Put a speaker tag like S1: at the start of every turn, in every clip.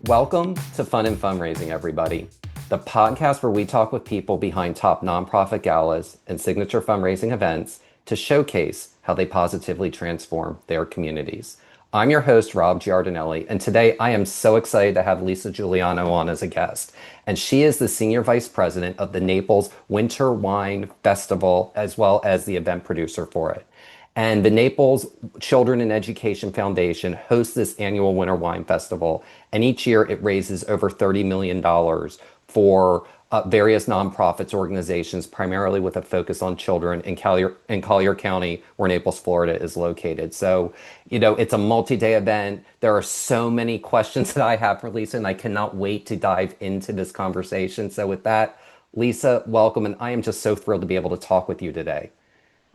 S1: Welcome to Fun and Fundraising, everybody. The podcast where we talk with people behind top nonprofit galas and signature fundraising events to showcase how they positively transform their communities. I'm your host, Rob Giardinelli, and today I am so excited to have Lisa Juliano on as a guest. And she is the Senior Vice President of the Naples Winter Wine Festival, as well as the event producer for it. And the Naples Children and Education Foundation hosts this annual Winter Wine Festival. And each year it raises over $30 million for various nonprofits organizations, primarily with a focus on children in Collier County, where Naples, Florida is located. So, it's a multi-day event. There are so many questions that I have for Lisa, and I cannot wait to dive into this conversation. So with that, Lisa, welcome. And I am just so thrilled to be able to talk with you today.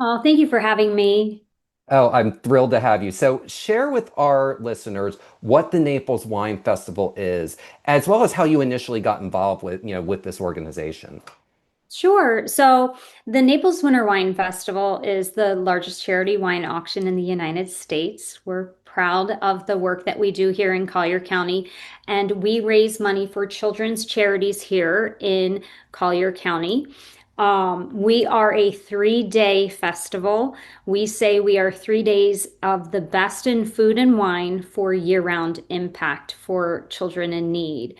S2: Oh, thank you for having me.
S1: Oh, I'm thrilled to have you. So, share with our listeners what the Naples Wine Festival is, as well as how you initially got involved with this organization.
S2: Sure. So, the Naples Winter Wine Festival is the largest charity wine auction in the United States. We're proud of the work that we do here in Collier County, and we raise money for children's charities here in Collier County. We are a 3-day festival. We say we are 3 days of the best in food and wine for year-round impact for children in need.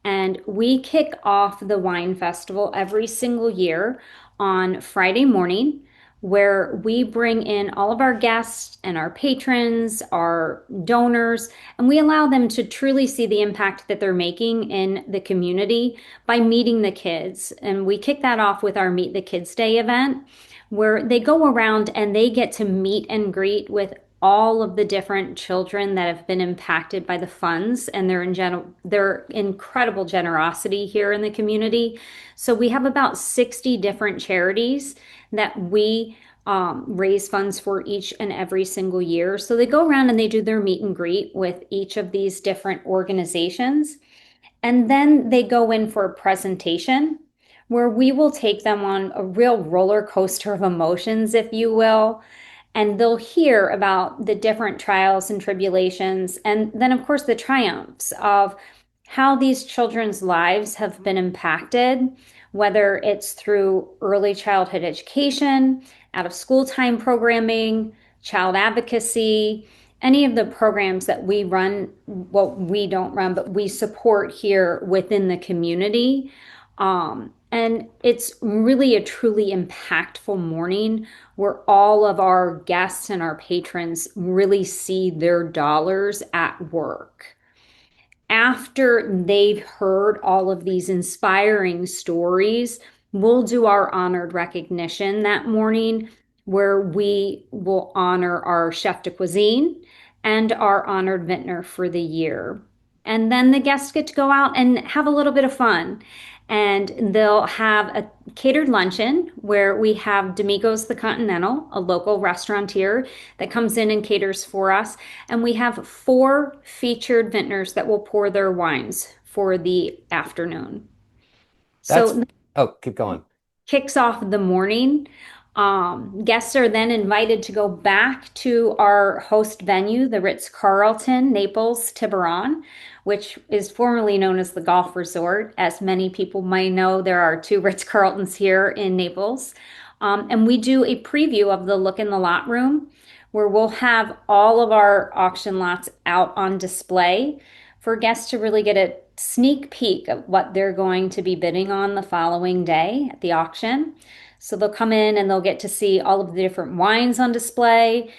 S2: And we kick off the wine festival every single year on Friday morning, where we bring in all of our guests and our patrons, our donors, and we allow them to truly see the impact that they're making in the community by meeting the kids. And we kick that off with our Meet the Kids Day event, where they go around and they get to meet and greet with all of the different children that have been impacted by the funds and their incredible generosity here in the community. So we have about 60 different charities that we raise funds for each and every single year. So they go around and they do their meet and greet with each of these different organizations. And then they go in for a presentation where we will take them on a real roller coaster of emotions, if you will, and they'll hear about the different trials and tribulations, and then, of course, the triumphs of how these children's lives have been impacted, whether it's through early childhood education, out of school time programming, child advocacy, any of the programs that we run, well, we don't run, but we support here within the community. And it's really a truly impactful morning where all of our guests and our patrons really see their dollars at work. After they've heard all of these inspiring stories, we'll do our honored recognition that morning where we will honor our chef de cuisine and our honored vintner for the year. And then the guests get to go out and have a little bit of fun. And they'll have a catered luncheon where we have D'Amico's the Continental, a local restaurateur that comes in and caters for us. And we have 4 featured vintners that will pour their wines for the afternoon.
S1: That's,
S2: So
S1: oh, keep going.
S2: kicks off the morning. Guests are then invited to go back to our host venue, the Ritz-Carlton, Naples, Tiburon, which is formerly known as the Golf Resort. As many people might know, there are 2 Ritz-Carltons here in Naples. And we do a preview of the Look in the Lot room, where we'll have all of our auction lots out on display for guests to really get a sneak peek of what they're going to be bidding on the following day at the auction. So they'll come in and they'll get to see all of the different wines on display.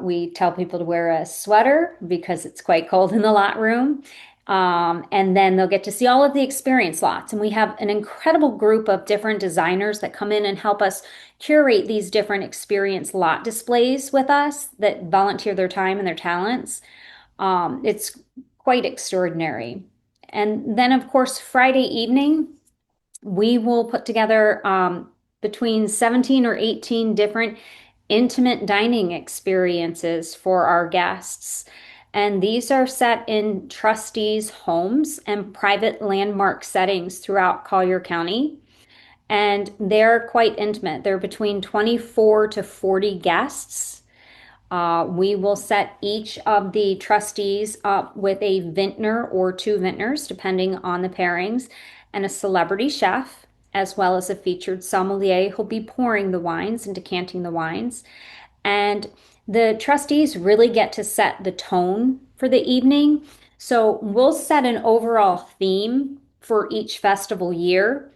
S2: We tell people to wear a sweater because it's quite cold in the lot room. And then they'll get to see all of the experience lots. And we have an incredible group of different designers that come in and help us curate these different experience lot displays with us that volunteer their time and their talents. It's quite extraordinary. And then, of course, Friday evening, we will put together between 17 or 18 different intimate dining experiences for our guests. And these are set in trustees' homes and private landmark settings throughout Collier County. And they're quite intimate. They're between 24 to 40 guests. We will set each of the trustees up with a vintner or two vintners, depending on the pairings, and a celebrity chef, as well as a featured sommelier who'll be pouring the wines and decanting the wines. And the trustees really get to set the tone for the evening. So we'll set an overall theme for each festival year.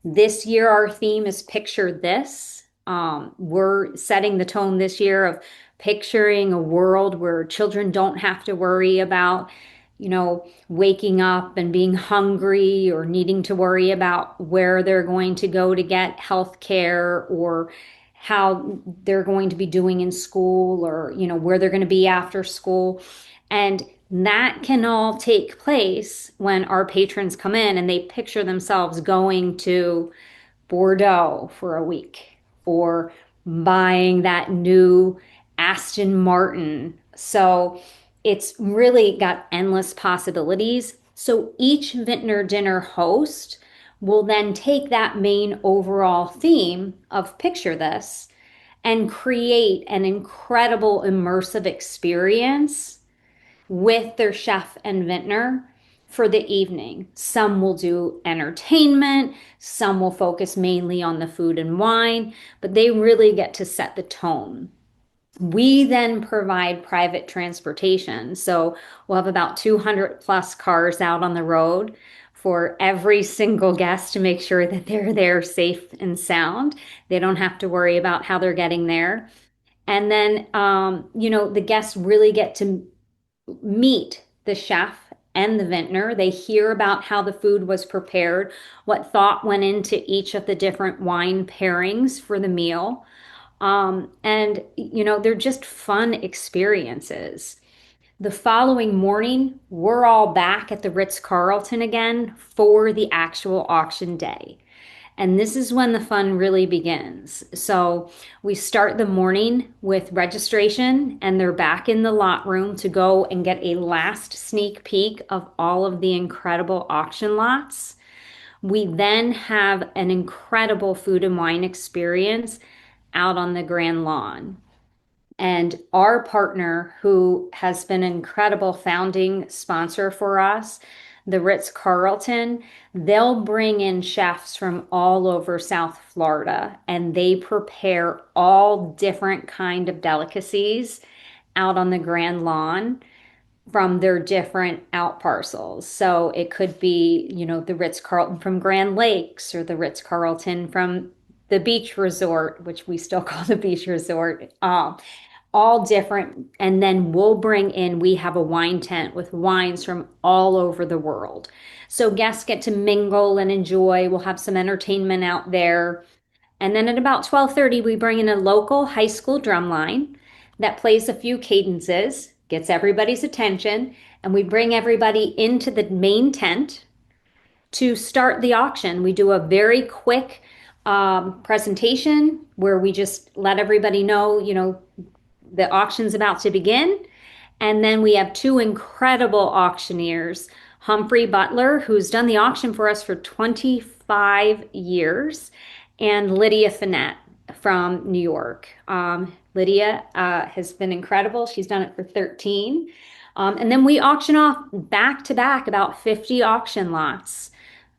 S2: This year, our theme is Picture This. We're setting the tone this year of picturing a world where children don't have to worry about, waking up and being hungry or needing to worry about where they're going to go to get health care or how they're going to be doing in school or, where they're going to be after school. And that can all take place when our patrons come in and they picture themselves going to Bordeaux for a week or buying that new Aston Martin. So it's really got endless possibilities. So each vintner dinner host will then take that main overall theme of Picture This and create an incredible immersive experience with their chef and vintner for the evening. Some will do entertainment, some will focus mainly on the food and wine, but they really get to set the tone. We then provide private transportation. So we'll have about 200 plus cars out on the road for every single guest to make sure that they're there safe and sound. They don't have to worry about how they're getting there. And then, the guests really get to meet the chef and the vintner. They hear about how the food was prepared, what thought went into each of the different wine pairings for the meal. They're just fun experiences. The following morning, we're all back at the Ritz-Carlton again for the actual auction day. And this is when the fun really begins. So we start the morning with registration, and they're back in the lot room to go and get a last sneak peek of all of the incredible auction lots. We then have an incredible food and wine experience out on the Grand Lawn. And our partner, who has been an incredible founding sponsor for us, the Ritz-Carlton, they'll bring in chefs from all over South Florida and they prepare all different kind of delicacies out on the Grand Lawn from their different out parcels. So it could be, the Ritz-Carlton from Grand Lakes or the Ritz-Carlton from the beach resort, which we still call the beach resort. All different. And then we have a wine tent with wines from all over the world. So guests get to mingle and enjoy. We'll have some entertainment out there. And then at about 12:30, we bring in a local high school drum line that plays a few cadences, gets everybody's attention, and we bring everybody into the main tent to start the auction. We do a very quick presentation where we just let everybody know, the auction's about to begin. And then we have two incredible auctioneers, Humphrey Butler, who's done the auction for us for 25 years, and Lydia Finette from New York. Lydia has been incredible. She's done it for 13. And then we auction off back to back about 50 auction lots.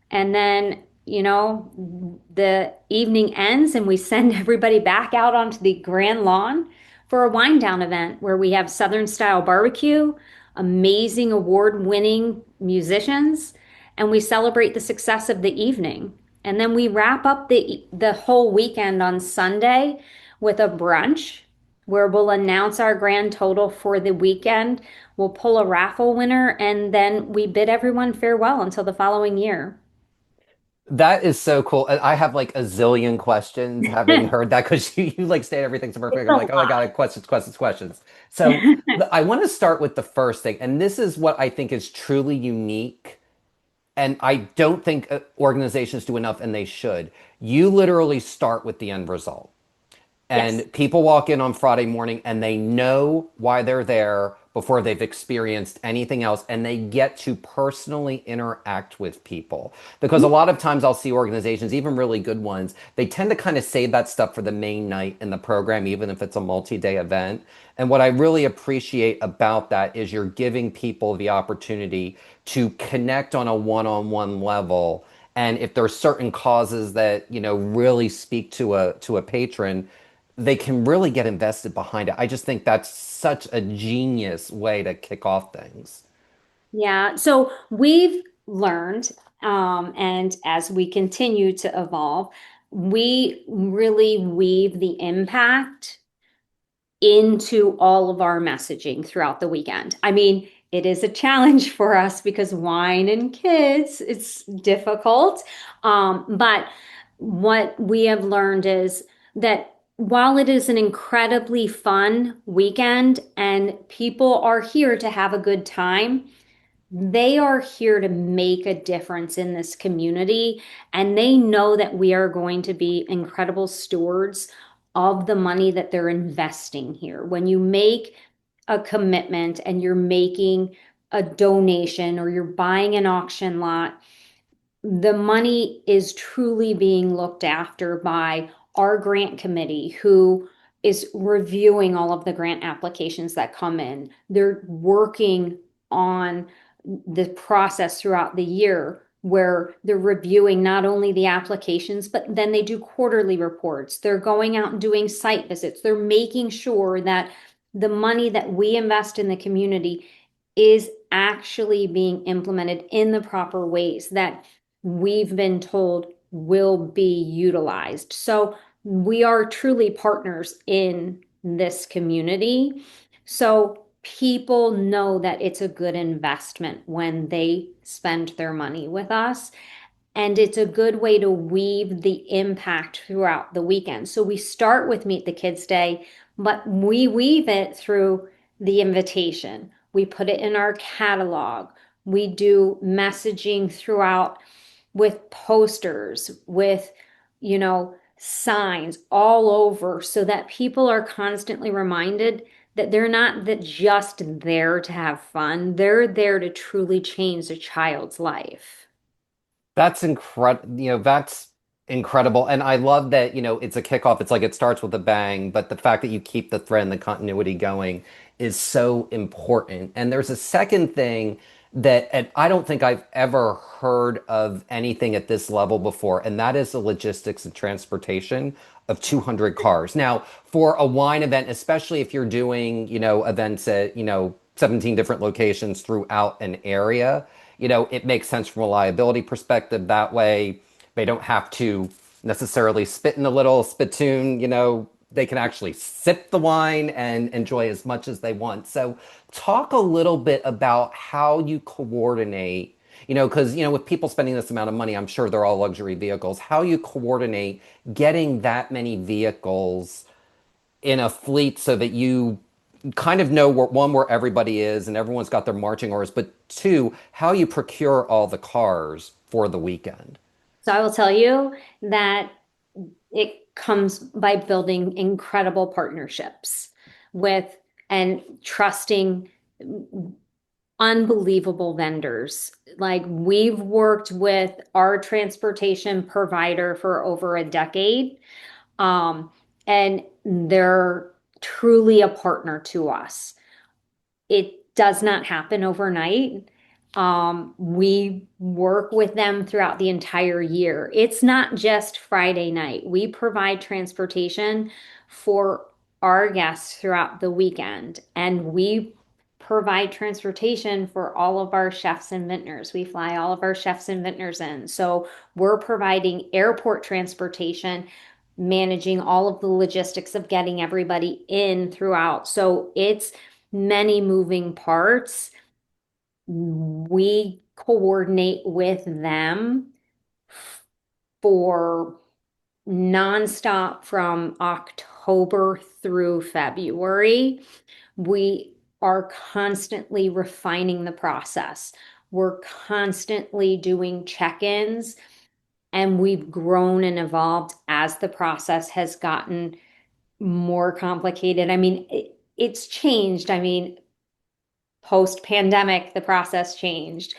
S2: And then, the evening ends and we send everybody back out onto the Grand Lawn for a wind down event where we have Southern style barbecue, amazing award winning musicians, and we celebrate the success of the evening. And then we wrap up the whole weekend on Sunday with a brunch where we'll announce our grand total for the weekend. We'll pull a raffle winner and then we bid everyone farewell until the following year.
S1: That is so cool. And I have like a zillion questions having heard that because you like state everything so
S2: It's
S1: perfect.
S2: a
S1: I'm like, oh my
S2: lot.
S1: God, questions, questions, questions. So I want to start with the first thing. And this is what I think is truly unique. And I don't think organizations do enough, and they should. You literally start with the end result.
S2: Yes.
S1: And people walk in on Friday morning and they know why they're there before they've experienced anything else, and they get to personally interact with people. Because a lot of times I'll see organizations, even really good ones, they tend to kind of save that stuff for the main night in the program, even if it's a multi-day event. And what I really appreciate about that is you're giving people the opportunity to connect on a one-on-one level. And if there's certain causes that, really speak to a patron, they can really get invested behind it. I just think that's such a genius way to kick off things.
S2: Yeah, so we've learned, and as we continue to evolve, we really weave the impact into all of our messaging throughout the weekend. I mean, it is a challenge for us because wine and kids, it's difficult. But what we have learned is that while it is an incredibly fun weekend and people are here to have a good time, they are here to make a difference in this community, and they know that we are going to be incredible stewards of the money that they're investing here. When you make a commitment and you're making a donation or you're buying an auction lot, the money is truly being looked after by our grant committee who is reviewing all of the grant applications that come in. They're working on the process throughout the year where they're reviewing not only the applications, but then they do quarterly reports. They're going out and doing site visits. They're making sure that the money that we invest in the community is actually being implemented in the proper ways that we've been told will be utilized. So we are truly partners in this community. So people know that it's a good investment when they spend their money with us. And it's a good way to weave the impact throughout the weekend. So we start with Meet the Kids Day, but we weave it through the invitation. We put it in our catalog. We do messaging throughout with posters, with, signs all over so that people are constantly reminded that they're not that just there to have fun. They're there to truly change a child's life.
S1: That's incredible. That's incredible. And I love that, it's a kickoff. It's like it starts with a bang, but the fact that you keep the thread and the continuity going is so important. And there's a second thing that and I don't think I've ever heard of anything at this level before, and that is the logistics and transportation of 200 cars. Now, for a wine event, especially if you're doing, events at, 17 different locations throughout an area, it makes sense from a liability perspective. That way, they don't have to necessarily spit in a little spittoon. They can actually sip the wine and enjoy as much as they want. So, talk a little bit about how you coordinate. Because, with people spending this amount of money, I'm sure they're all luxury vehicles. How you coordinate getting that many vehicles in a fleet so that you kind of know one, where everybody is and everyone's got their marching orders, but two, how you procure all the cars for the weekend.
S2: So I will tell you that it comes by building incredible partnerships with and trusting unbelievable vendors. Like we've worked with our transportation provider for over a decade, and they're truly a partner to us. It does not happen overnight. We work with them throughout the entire year. It's not just Friday night. We provide transportation for our guests throughout the weekend, and we provide transportation for all of our chefs and vintners. We fly all of our chefs and vintners in. So we're providing airport transportation, managing all of the logistics of getting everybody in throughout. So it's many moving parts. We coordinate with them for nonstop from October through February. We are constantly refining the process. We're constantly doing check-ins, and we've grown and evolved as the process has gotten more complicated. I mean, it's changed. I mean, Post-pandemic, the process changed.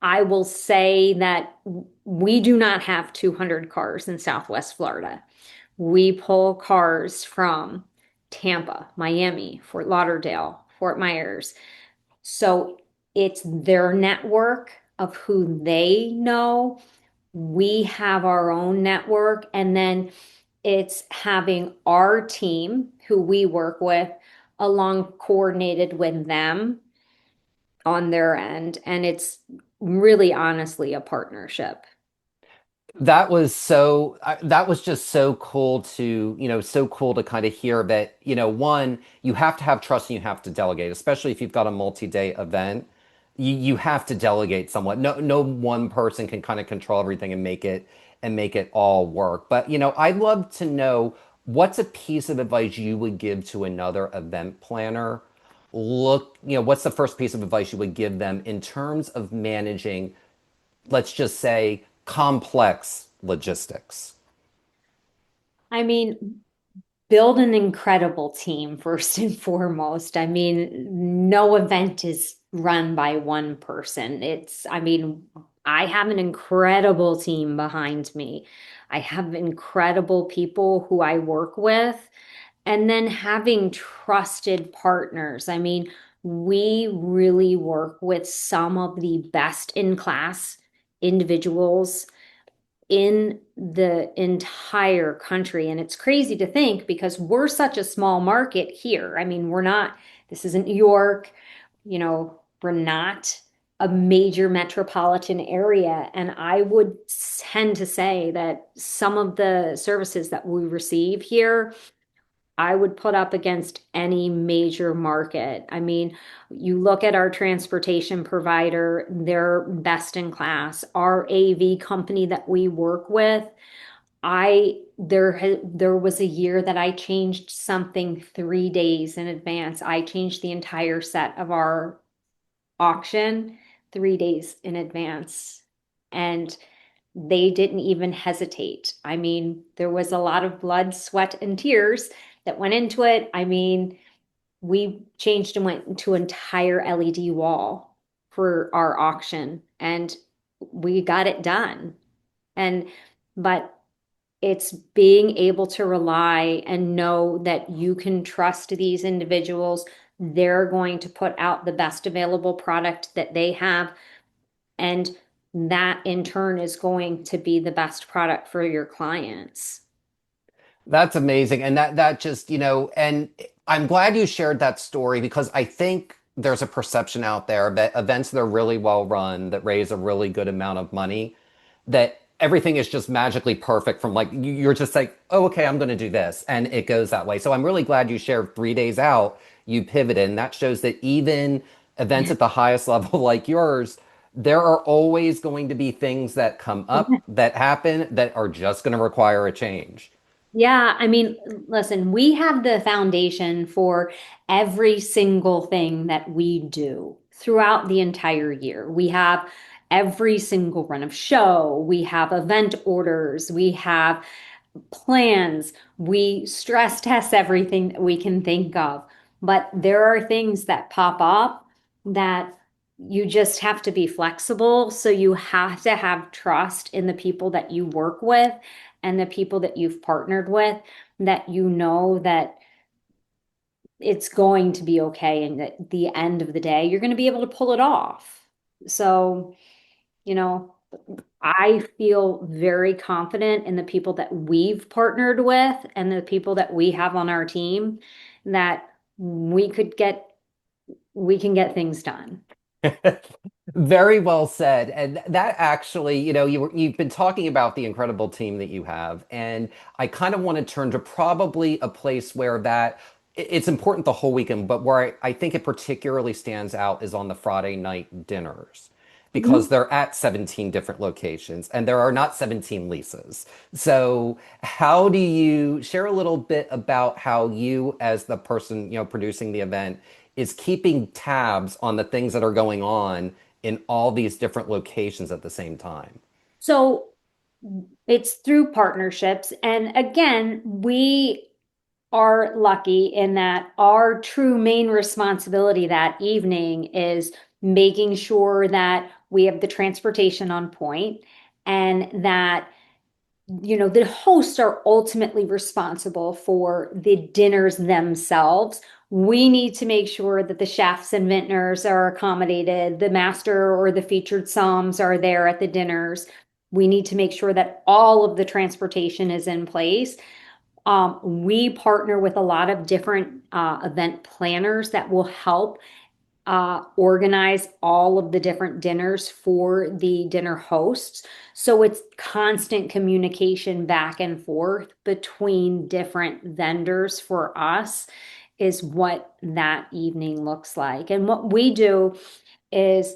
S2: I will say that we do not have 200 cars in Southwest Florida. We pull cars from Tampa, Miami, Fort Lauderdale, Fort Myers. So it's their network of who they know. We have our own network, and then it's having our team who we work with along coordinated with them on their end. And it's really honestly a partnership.
S1: That was just so cool to, so cool to kind of hear that, one, you have to have trust and you have to delegate, especially if you've got a multi-day event. You have to delegate somewhat. No one person can kind of control everything and make it all work. But, I'd love to know what's a piece of advice you would give to another event planner. What's the first piece of advice you would give them in terms of managing, let's just say, complex logistics?
S2: I mean, build an incredible team first and foremost. I mean, no event is run by one person. I mean, I have an incredible team behind me. I have incredible people who I work with, and then having trusted partners. I mean, we really work with some of the best in class individuals in the entire country. And it's crazy to think because we're such a small market here. I mean, this isn't New York, we're not a major metropolitan area. And I would tend to say that some of the services that we receive here I would put up against any major market. I mean, you look at our transportation provider, they're best in class. Our AV company that we work with, there was a year that I changed something 3 days in advance. I changed the entire set of our auction 3 days in advance. And they didn't even hesitate. I mean, there was a lot of blood, sweat, and tears that went into it. I mean, we changed and went to entire LED wall for our auction and we got it done. And, but it's being able to rely and know that you can trust these individuals. They're going to put out the best available product that they have. And that in turn is going to be the best product for your clients.
S1: That's amazing. And that just, and I'm glad you shared that story because I think there's a perception out there that events that are really well run, that raise a really good amount of money, that everything is just magically perfect from like, you're just like, oh, okay, I'm going to do this. And it goes that way. So I'm really glad you shared 3 days out, you pivoted. And that shows that even events at the highest level like yours, there are always going to be things that come up that happen that are just going to require a change.
S2: Yeah, I mean, listen, we have the foundation for every single thing that we do throughout the entire year. We have every single run of show, we have event orders, we have plans, we stress test everything that we can think of. But there are things that pop up that you just have to be flexible. So you have to have trust in the people that you work with and the people that you've partnered with, that you know that it's going to be okay. And at the end of the day, you're going to be able to pull it off. So, you know, I feel very confident in the people that we've partnered with and the people that we have on our team that we can get things done.
S1: Very well said. And that actually, you've been talking about the incredible team that you have. And I kind of want to turn to probably a place where it's important the whole weekend, but where I think it particularly stands out is on the Friday night dinners because
S2: Mhm.
S1: they're at 17 different locations and there are not 17 leases. So how do you share a little bit about how you, as the person, producing the event, is keeping tabs on the things that are going on in all these different locations at the same time?
S2: So it's through partnerships. And again, we are lucky in that our true main responsibility that evening is making sure that we have the transportation on point and that the hosts are ultimately responsible for the dinners themselves. We need to make sure that the chefs and vintners are accommodated, the master or the featured somms are there at the dinners. We need to make sure that all of the transportation is in place. We partner with a lot of different event planners that will help organize all of the different dinners for the dinner hosts. So it's constant communication back and forth between different vendors for us, is what that evening looks like. And what we do is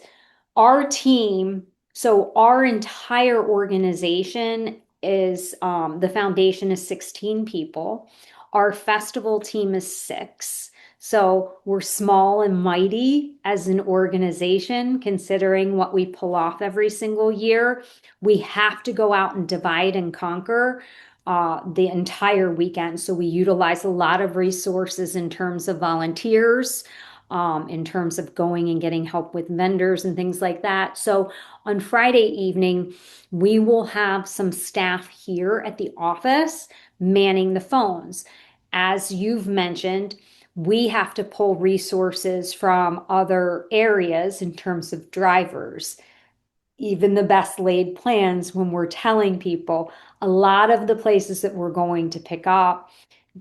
S2: our team, so our entire organization is the foundation is 16 people. Our festival team is 6. So we're small and mighty as an organization, considering what we pull off every single year. We have to go out and divide and conquer the entire weekend. So we utilize a lot of resources in terms of volunteers, in terms of going and getting help with vendors and things like that. So on Friday evening, we will have some staff here at the office manning the phones. As you've mentioned, we have to pull resources from other areas in terms of drivers. Even the best laid plans, when we're telling people a lot of the places that we're going to pick up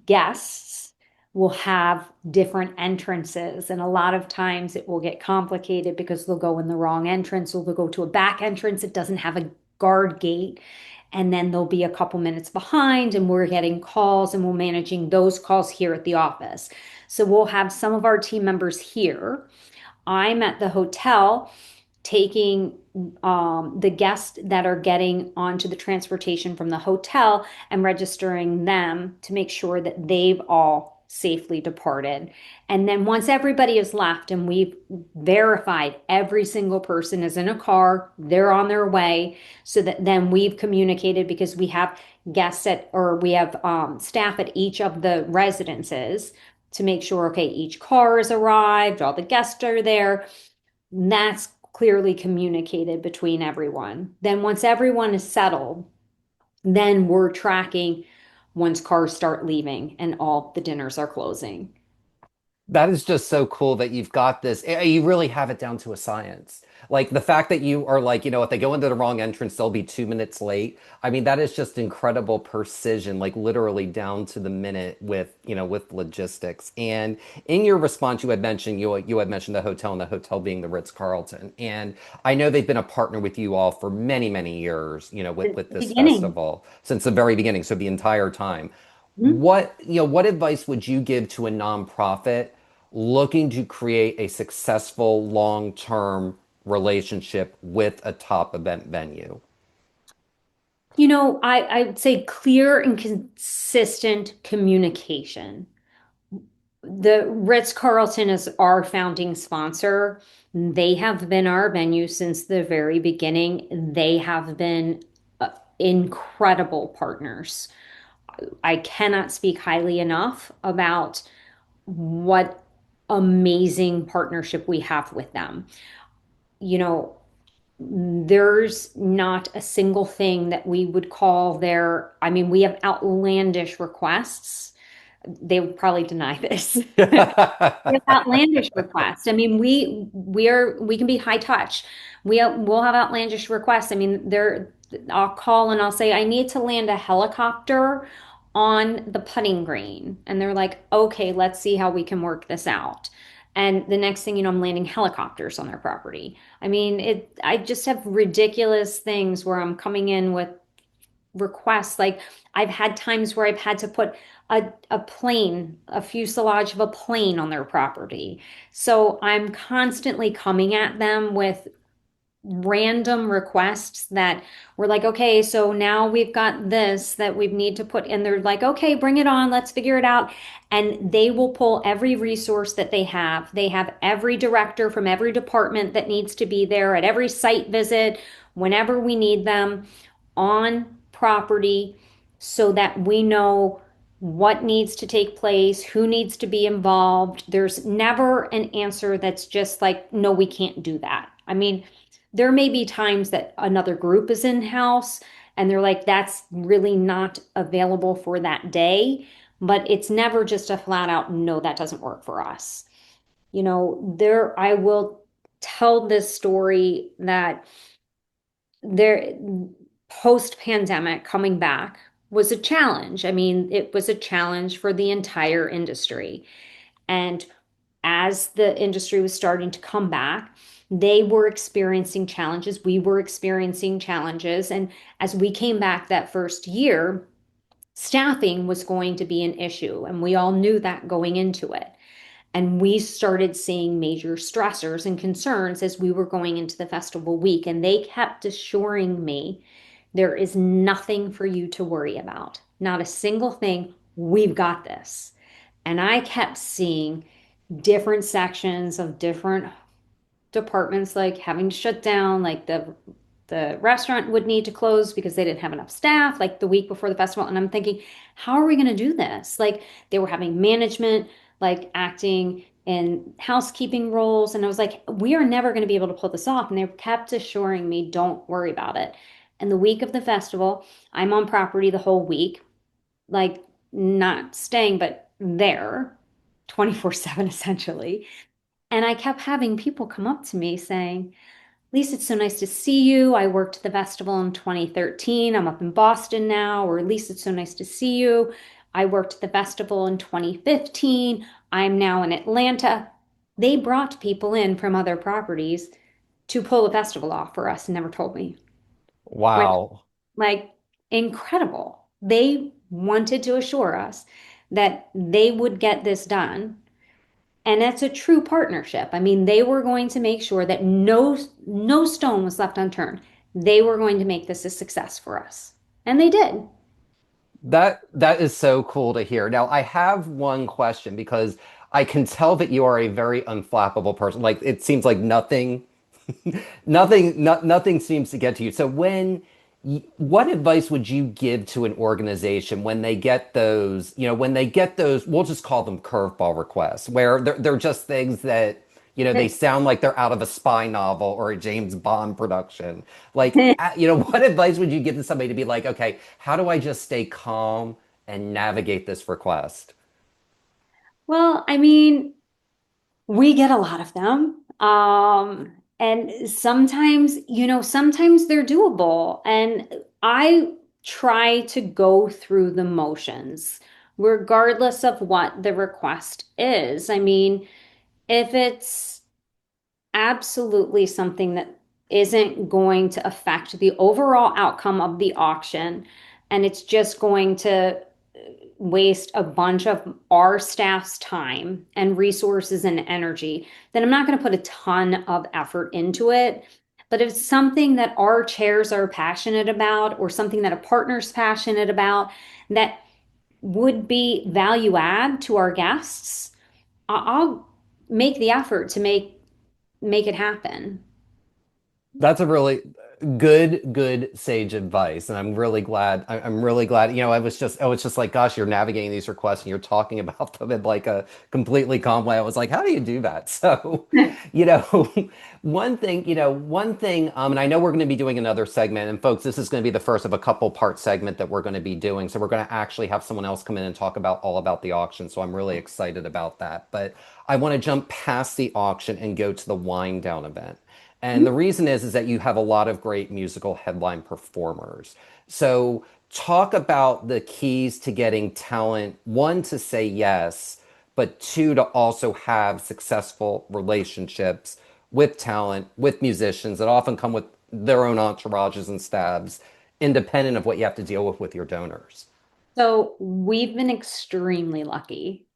S2: guests will have different entrances. And a lot of times it will get complicated because they'll go in the wrong entrance or they'll go to a back entrance that doesn't have a guard gate. And then they'll be a couple minutes behind, and we're getting calls and we're managing those calls here at the office. So we'll have some of our team members here. I'm at the hotel taking the guests that are getting onto the transportation from the hotel and registering them to make sure that they've all safely departed. And then once everybody has left and we've verified every single person is in a car, they're on their way, so that then we've communicated, because we have guests at, or we have staff at each of the residences to make sure, okay, each car has arrived, all the guests are there. That's clearly communicated between everyone. Then once everyone is settled, then we're tracking once cars start leaving and all the dinners are closing.
S1: That is just so cool that you've got this. You really have it down to a science. Like the fact that you are like, if they go into the wrong entrance, they'll be 2 minutes late. I mean, that is just incredible precision, like literally down to the minute with logistics. And in your response, you had mentioned the hotel, and the hotel being the Ritz-Carlton. And I know they've been a partner with you all for many, many years,
S2: Since
S1: with
S2: the
S1: this
S2: beginning.
S1: festival since the very beginning, so the entire time.
S2: Mhm.
S1: What advice would you give to a nonprofit looking to create a successful long-term relationship with a top event venue?
S2: I'd say clear and consistent communication. The Ritz-Carlton is our founding sponsor. They have been our venue since the very beginning. They have been incredible partners. I cannot speak highly enough about what amazing partnership we have with them. You know, there's not a single thing that we would call their, I mean, we have outlandish requests. They would probably deny this. We have outlandish requests. I mean, we can be high touch. We'll have outlandish requests. I mean, I'll call and I'll say, I need to land a helicopter on the putting green. And they're like, okay, let's see how we can work this out. And the next thing you know, I'm landing helicopters on their property. I mean, I just have ridiculous things where I'm coming in with requests. Like I've had times where I've had to put a plane, a fuselage of a plane on their property. So I'm constantly coming at them with random requests that we're like, okay, so now we've got this that we need to put in. They're like, okay, bring it on, let's figure it out. And they will pull every resource that they have. They have every director from every department that needs to be there at every site visit, whenever we need them on property, so that we know what needs to take place, who needs to be involved. There's never an answer that's just like, no, we can't do that. I mean, there may be times that another group is in house and they're like, that's really not available for that day, but it's never just a flat out, no, that doesn't work for us. I will tell this story that there post pandemic coming back was a challenge. I mean, it was a challenge for the entire industry. And as the industry was starting to come back, they were experiencing challenges. We were experiencing challenges. And as we came back that first year, staffing was going to be an issue. And we all knew that going into it. And we started seeing major stressors and concerns as we were going into the festival week. And they kept assuring me there is nothing for you to worry about, not a single thing. We've got this. And I kept seeing different sections of different departments like having to shut down, like the restaurant would need to close because they didn't have enough staff like the week before the festival. And I'm thinking, how are we going to do this? Like they were having management, like acting in housekeeping roles. And I was like, we are never going to be able to pull this off. And they kept assuring me, don't worry about it. And the week of the festival, I'm on property the whole week, like not staying, but there 24/7 essentially. And I kept having people come up to me saying, Lisa, it's so nice to see you. I worked at the festival in 2013. I'm up in Boston now. Or Lisa, it's so nice to see you. I worked at the festival in 2015. I'm now in Atlanta. They brought people in from other properties to pull the festival off for us and never told me. Which,
S1: Wow.
S2: like, incredible. They wanted to assure us that they would get this done, and that's a true partnership. I mean, they were going to make sure that no stone was left unturned. They were going to make this a success for us. And they did.
S1: That is so cool to hear. Now, I have one question because I can tell that you are a very unflappable person. Like it seems like nothing seems to get to you. So what advice would you give to an organization when they get those, when they get those, we'll just call them curveball requests, where they're just things that, they sound like they're out of a spy novel or a James Bond production. Like, what advice would you give to somebody to be like, okay, how do I just stay calm and navigate this request?
S2: Well, I mean, we get a lot of them. And sometimes, sometimes they're doable. And I try to go through the motions, regardless of what the request is. I mean, if it's absolutely something that isn't going to affect the overall outcome of the auction, and it's just going to waste a bunch of our staff's time and resources and energy, then I'm not going to put a ton of effort into it. But if it's something that our chairs are passionate about or something that a partner's passionate about that would be value add to our guests, I'll make the effort to make it happen.
S1: That's a really good sage advice, and I'm really glad. I'm really glad. I was just like, gosh, you're navigating these requests and you're talking about them in like a completely calm way. I was like, how do you do that? So, you know, one thing, and I know we're going to be doing another segment, and folks, this is going to be the first of a couple part segment that we're going to be doing. So we're going to actually have someone else come in and talk about all about the auction. So I'm really excited about that. But I want to jump past the auction and go to the wind down event. And the reason is that you have a lot of great musical headline performers. So talk about the keys to getting talent, one, to say yes, but two, to also have successful relationships with talent, with musicians that often come with their own entourages and stabs, independent of what you have to deal with your donors.
S2: So we've been extremely lucky.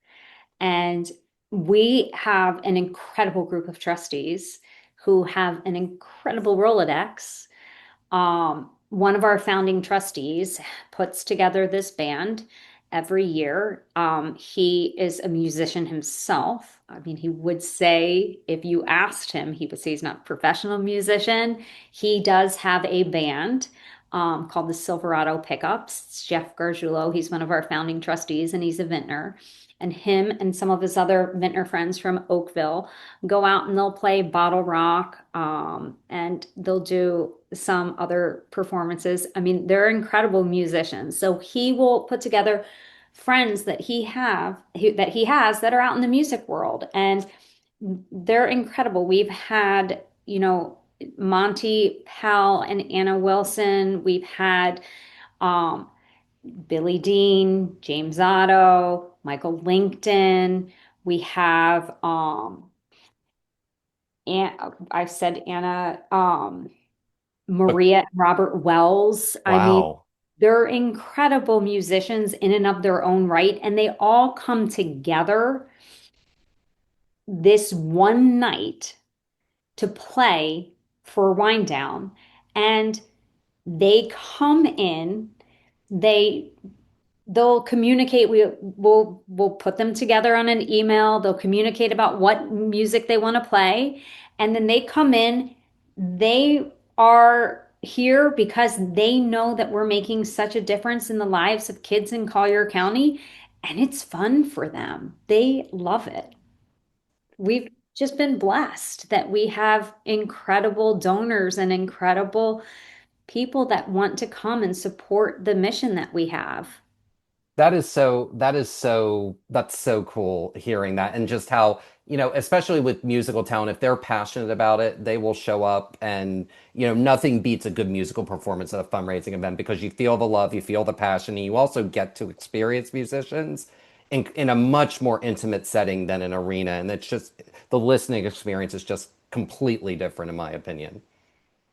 S2: And we have an incredible group of trustees who have an incredible Rolodex. One of our founding trustees puts together this band every year. He is a musician himself. I mean, he would say, if you asked him, he would say he's not a professional musician. He does have a band. called the Silverado Pickups. It's Jeff Gargiulo. He's one of our founding trustees and he's a vintner. And him and some of his other vintner friends from Oakville go out and they'll play bottle rock, and they'll do some other performances. I mean, they're incredible musicians. So he will put together friends that he has that are out in the music world, and they're incredible. We've had, Monty Powell and Anna Wilson. We've had um, Billy Dean, James Otto, Michael Linkton. We have I've said Anna,
S1: But
S2: Maria and Robert Wells. I mean,
S1: wow.
S2: they're incredible musicians in and of their own right, and they all come together this one night to play for Wind Down. And they come in, they they'll communicate. We'll put them together on an email. They'll communicate about what music they want to play, and then they come in. They are here because they know that we're making such a difference in the lives of kids in Collier County, and it's fun for them. They love it. We've just been blessed that we have incredible donors and incredible people that want to come and support the mission that we have.
S1: That's so cool hearing that. And just how, especially with musical talent, if they're passionate about it, they will show up. And, nothing beats a good musical performance at a fundraising event because you feel the love, you feel the passion, and you also get to experience musicians in a much more intimate setting than an arena. And it's just the listening experience is just completely different, in my opinion.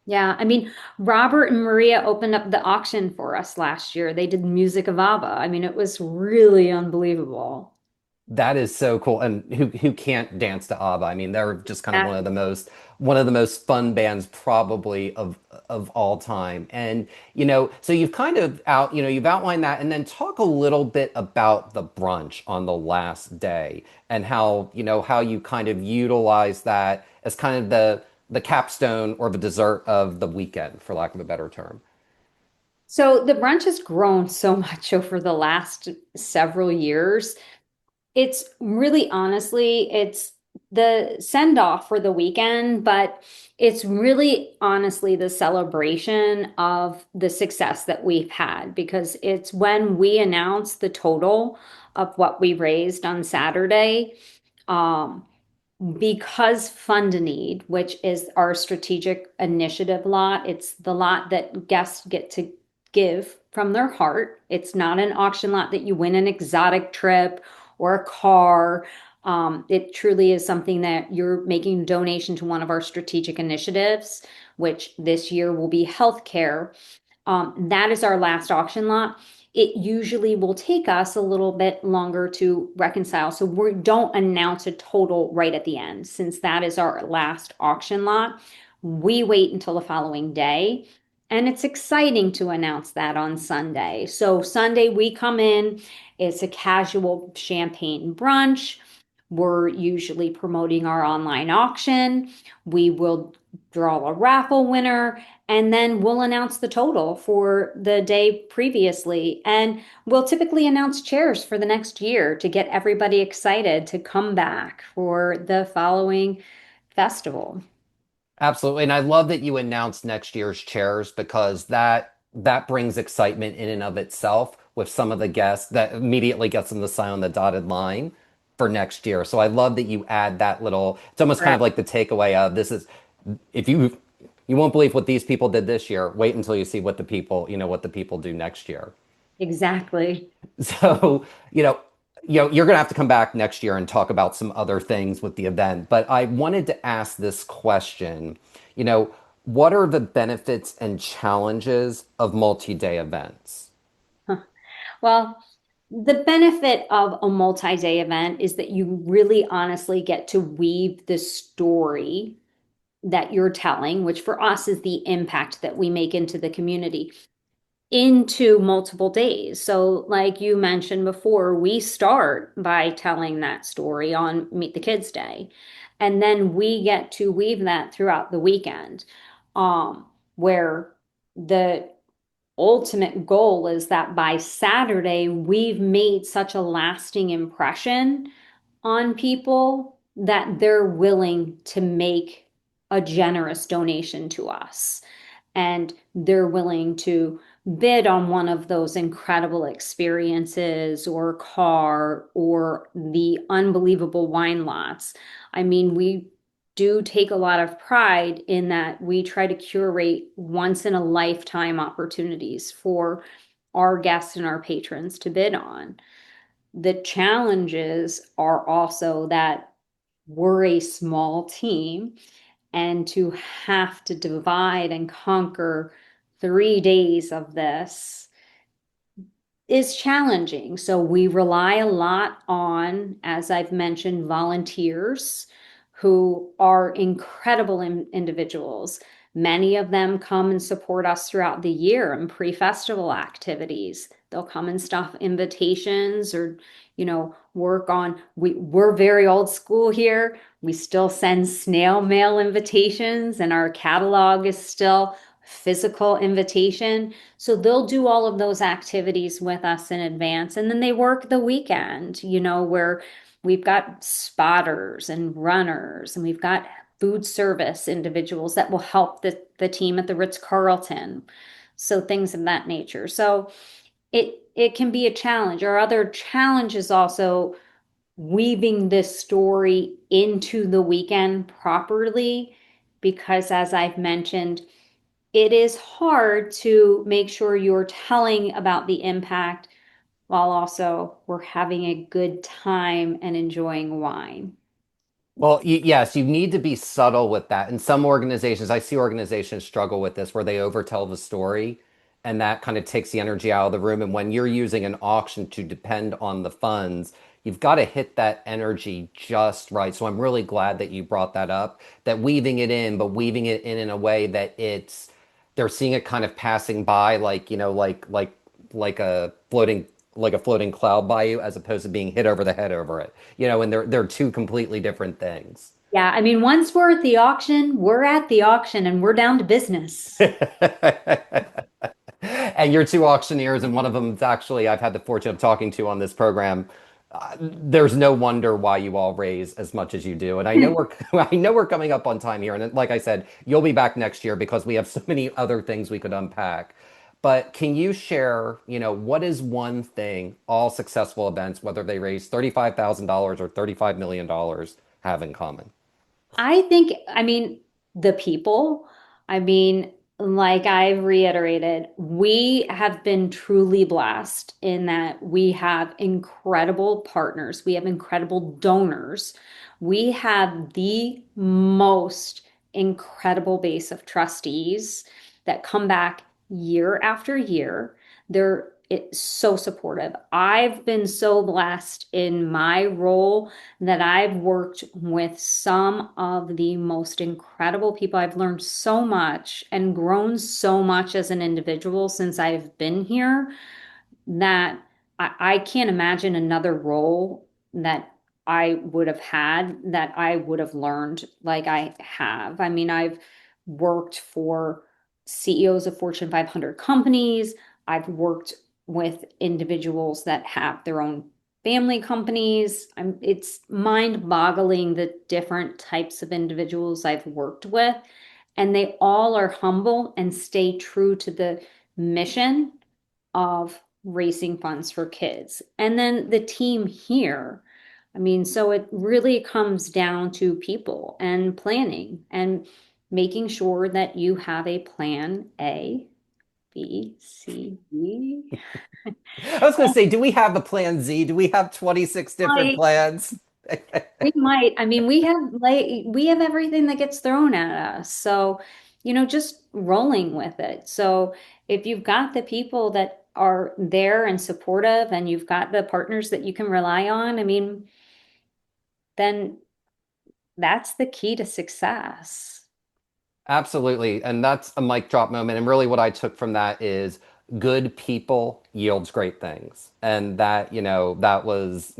S2: Yeah, I mean, Robert and Maria opened up the auction for us last year. They did Music of ABBA. I mean, it was really unbelievable.
S1: That is so cool. And who can't dance to ABBA? I mean, they're just kind of
S2: Exactly.
S1: one of the most fun bands probably of all time. And so you've kind of you've outlined that, and then talk a little bit about the brunch on the last day and how you kind of utilize that as kind of the capstone or the dessert of the weekend, for lack of a better term.
S2: So the brunch has grown so much over the last several years. It's really honestly, it's the send off for the weekend, but it's really honestly the celebration of the success that we've had because it's when we announce the total of what we raised on Saturday. Um, because Fund a Need, which is our strategic initiative lot, it's the lot that guests get to give from their heart. It's not an auction lot that you win an exotic trip or a car. It truly is something that you're making a donation to one of our strategic initiatives, which this year will be healthcare. That is our last auction lot. It usually will take us a little bit longer to reconcile. So we don't announce a total right at the end. Since that is our last auction lot, we wait until the following day. And it's exciting to announce that on Sunday. So Sunday we come in, it's a casual champagne brunch. We're usually promoting our online auction. We will draw a raffle winner and then we'll announce the total for the day previously. And we'll typically announce chairs for the next year to get everybody excited to come back for the following festival.
S1: Absolutely. And I love that you announced next year's chairs because that brings excitement in and of itself with some of the guests that immediately gets them to sign on the dotted line for next year. So I love that you add that little, it's almost kind of
S2: Correct.
S1: like the takeaway of this is if you won't believe what these people did this year, wait until you see what the people do next year.
S2: Exactly.
S1: So, you're going to have to come back next year and talk about some other things with the event. But I wanted to ask this question. You know, what are the benefits and challenges of multi-day events?
S2: Huh. Well, the benefit of a multi-day event is that you really honestly get to weave the story that you're telling, which for us is the impact that we make into the community, into multiple days. So, like you mentioned before, we start by telling that story on Meet the Kids Day, and then we get to weave that throughout the weekend, where the ultimate goal is that by Saturday, we've made such a lasting impression on people that they're willing to make a generous donation to us. And they're willing to bid on one of those incredible experiences or car or the unbelievable wine lots. I mean, we do take a lot of pride in that we try to curate once in a lifetime opportunities for our guests and our patrons to bid on. The challenges are also that we're a small team and to have to divide and conquer 3 days of this is challenging. So we rely a lot on, as I've mentioned, volunteers who are incredible individuals. Many of them come and support us throughout the year in pre-festival activities. They'll come and stuff invitations or, work on, we're very old school here. We still send snail mail invitations and our catalog is still physical invitation. So they'll do all of those activities with us in advance. And then they work the weekend, where we've got spotters and runners, and we've got food service individuals that will help the team at the Ritz-Carlton. So things of that nature. So it can be a challenge. Our other challenge is also weaving this story into the weekend properly, because as I've mentioned, it is hard to make sure you're telling about the impact while also we're having a good time and enjoying wine.
S1: Well, yes, you need to be subtle with that. In some organizations, I see organizations struggle with this where they overtell the story and that kind of takes the energy out of the room. And when you're using an auction to depend on the funds, you've got to hit that energy just right. So I'm really glad that you brought that up, that weaving it in, but weaving it in a way that they're seeing it kind of passing by, like, like a floating cloud by you as opposed to being hit over the head over it. And they're two completely different things.
S2: Yeah, I mean, once we're at the auction, we're at the auction and we're down to business.
S1: And your two auctioneers, and one of them is actually I've had the fortune of talking to on this program. There's no wonder why you all raise as much as you do. And I know we're I know we're coming up on time here. And like I said, you'll be back next year because we have so many other things we could unpack. But can you share, what is one thing all successful events, whether they raise $35,000 or $35 million, have in common?
S2: I think, I mean, the people, I mean, like I've reiterated, we have been truly blessed in that we have incredible partners, we have incredible donors, we have the most incredible base of trustees that come back year after year. It's so supportive. I've been so blessed in my role that I've worked with some of the most incredible people. I've learned so much and grown so much as an individual since I've been here that I can't imagine another role that I would have had that I would have learned like I have. I mean, I've worked for CEOs of Fortune 500 companies. I've worked with individuals that have their own family companies. It's mind-boggling the different types of individuals I've worked with, and they all are humble and stay true to the mission of raising funds for kids. And then the team here, I mean, so it really comes down to people and planning and making sure that you have a plan A, B, C, D.
S1: I was going to say, do we have a plan Z? Do we have 26 different
S2: Like,
S1: plans?
S2: we might. I mean, we have everything that gets thrown at us. So, just rolling with it. So, if you've got the people that are there and supportive and you've got the partners that you can rely on, I mean, then that's the key to success.
S1: Absolutely. And that's a mic drop moment. And really, what I took from that is good people yields great things. And that, that was,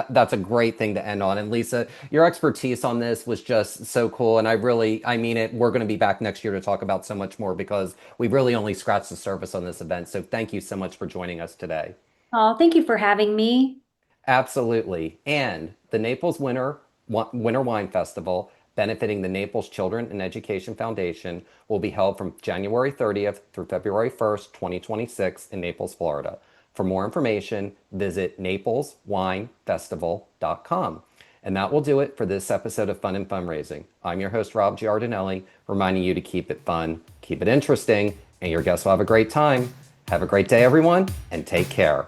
S1: that's a great thing to end on. And Lisa, your expertise on this was just so cool. And I mean it, we're going to be back next year to talk about so much more because we really only scratched the surface on this event. So thank you so much for joining us today.
S2: Oh, thank you for having me.
S1: Absolutely. And the Naples Winter Wine Festival, benefiting the Naples Children and Education Foundation, will be held from January 30th through February 1st, 2026 in Naples, Florida. For more information, visit napleswinefestival.com. And that will do it for this episode of Fun and Fundraising. I'm your host, Rob Giardinelli, reminding you to keep it fun, keep it interesting, and your guests will have a great time. Have a great day, everyone, and take care.